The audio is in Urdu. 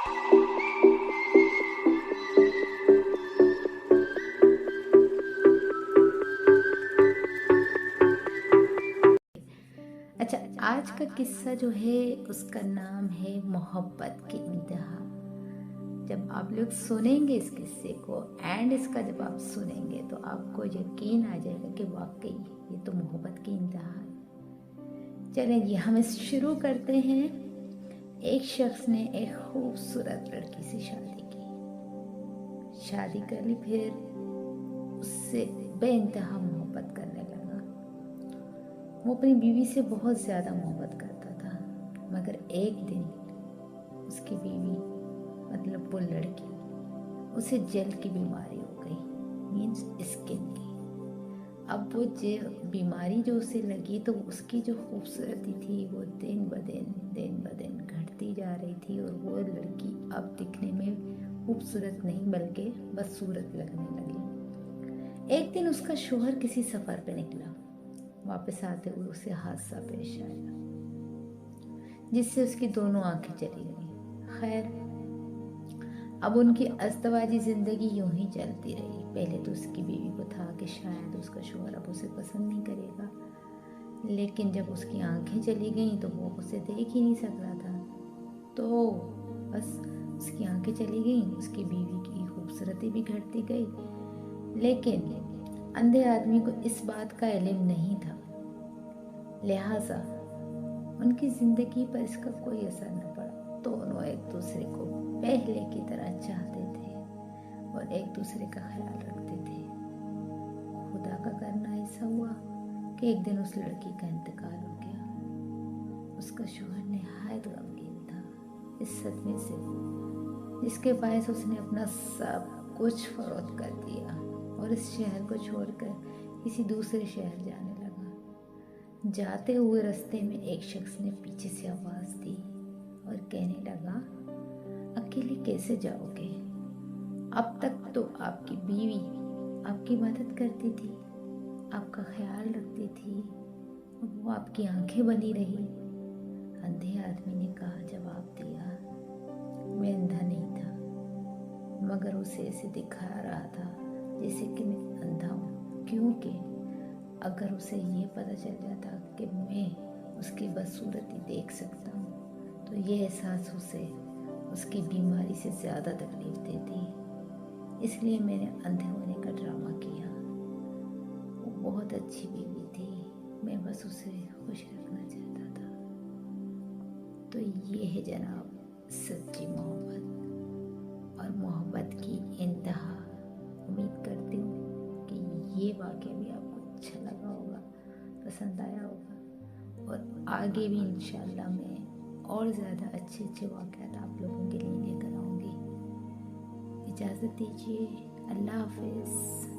اچھا، آج کا قصہ جو ہے اس کا نام ہے محبت کی انتہا۔ جب آپ لوگ سنیں گے اس قصے کو اینڈ اس کا جب آپ سنیں گے تو آپ کو یقین آ جائے گا کہ واقعی یہ تو محبت کی انتہا ہے۔ چلیں جی، ہم شروع کرتے ہیں۔ ایک شخص نے ایک خوبصورت لڑکی سے شادی کر لی، پھر اس سے بے انتہا محبت کرنے لگا۔ وہ اپنی بیوی سے بہت زیادہ محبت کرتا تھا، مگر ایک دن اس کی بیوی مطلب وہ لڑکی، اسے جلد کی بیماری ہو گئی، مینس اسکن کی۔ اب وہ بیماری جو اسے لگی تو اس کی جو خوبصورتی تھی وہ دن بدن گھٹتی جا رہی تھی، اور وہ لڑکی اب دکھنے میں خوبصورت نہیں بلکہ بدصورت لگنے لگی۔ ایک دن اس کا شوہر کسی سفر پہ نکلا، واپس آتے ہوئے اسے حادثہ پیش آیا جس سے اس کی دونوں آنکھیں چلی گئیں۔ خیر، اب ان کی ازدواجی زندگی یوں ہی چلتی رہی۔ پہلے تو اس کی بیوی کو تھا کہ شاید اس کا شوہر اب اسے پسند نہیں کرے گا، لیکن جب اس کی آنکھیں چلی گئیں تو وہ اسے دیکھ ہی نہیں سک رہا تھا، تو بس اس کی آنکھیں چلی گئیں، اس کی بیوی کی خوبصورتی بھی گھٹتی گئی۔ لیکن اندھے آدمی کو اس بات کا علم نہیں تھا، لہٰذا ان کی زندگی پر اس کا کوئی اثر نہ پڑا۔ دونوں ایک دوسرے کو پہلے کی طرح چاہتے تھے اور ایک دوسرے کا خیال رکھتے تھے۔ خدا کا کرنا ایسا ہوا کہ ایک دن اس لڑکی کا انتقال ہو گیا۔ اس کا شوہر نہایت غمگین تھا اس صدمے سے، جس کے باعث اس نے اپنا سب کچھ فروخت کر دیا اور اس شہر کو چھوڑ کر کسی دوسرے شہر جانے لگا۔ جاتے ہوئے رستے میں ایک شخص نے پیچھے سے آواز دی اور کہنے لگا، اکیلے کیسے جاؤ گے؟ اب تک تو آپ کی بیوی آپ کی مدد کرتی تھی، آپ کا خیال رکھتی تھی، وہ آپ کی آنکھیں بنی رہی۔ اندھے آدمی نے جواب دیا، میں اندھا نہیں تھا، مگر اسے ایسے دکھا رہا تھا جیسے کہ میں اندھا ہوں، کیونکہ اگر اسے یہ پتہ چل جاتا کہ میں اس کی بدصورتی دیکھ سکتا ہوں تو یہ احساس اسے اس کی بیماری سے زیادہ تکلیف دیتی۔ اس لیے میں نے اندھے ہونے کا ڈرامہ کیا۔ وہ بہت اچھی بیوی تھی، میں بس اسے خوش رکھنا چاہتا تھا۔ تو یہ ہے جناب سچی محبت اور محبت کی انتہا۔ امید کرتی ہوں کہ یہ واقعہ بھی آپ کو اچھا لگا ہوگا، پسند آیا ہوگا، اور آگے بھی انشاءاللہ میں اور زیادہ اچھے واقعات آپ لوگوں کے لیے لے کر آؤں گی۔ اجازت دیجیے، اللہ حافظ۔